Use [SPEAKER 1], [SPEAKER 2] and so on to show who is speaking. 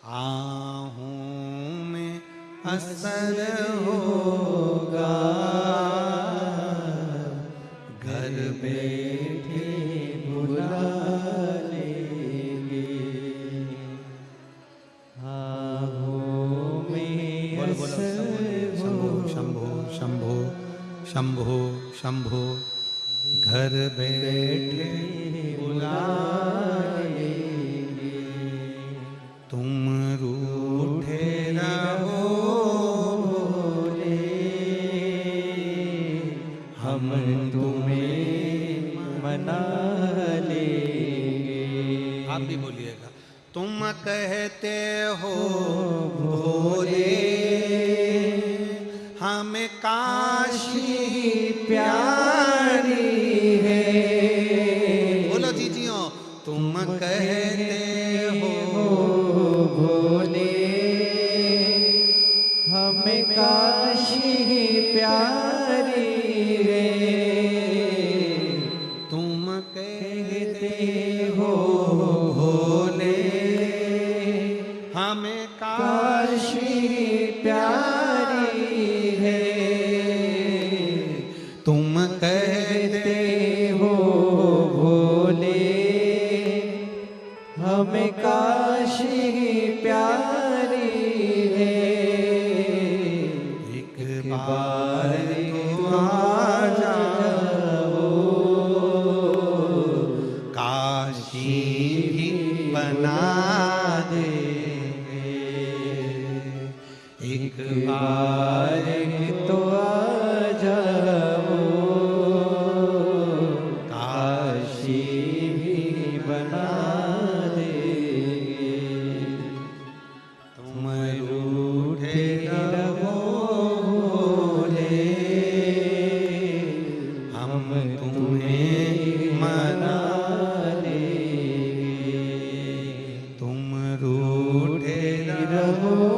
[SPEAKER 1] आहूं में असर होगा, घर बैठे बुला लेंगे।
[SPEAKER 2] आहूं में असर
[SPEAKER 1] शंभो शंभो शंभो शंभो शंभो, घर बैठे बुला लेंगे। तुम रूठे रहो भोले,
[SPEAKER 2] हम तुम्हें मना लेंगे।
[SPEAKER 1] आप भी बोलिएगा। तुम कहते हो भोले, हमें काशी प्यारी है। बोलो जीजियों, तुम कहते हो
[SPEAKER 2] भोले, हमें काशी प्यारी है।
[SPEAKER 1] तुम कहते हो भोले, हमें काशी प्यारी है। तुम कहते
[SPEAKER 2] हो भोले, हमें काशी प्यारी है।
[SPEAKER 1] एक बार तो आ जाओ, काशी भी बना देंगे। एक बार
[SPEAKER 2] तो आ जाओ, काशी भी बना देंगे।
[SPEAKER 1] तुम रूठे रहो
[SPEAKER 2] भोले,
[SPEAKER 1] हम तुम्हें मना
[SPEAKER 2] लेंगे।
[SPEAKER 1] तुम रूठे
[SPEAKER 2] रहो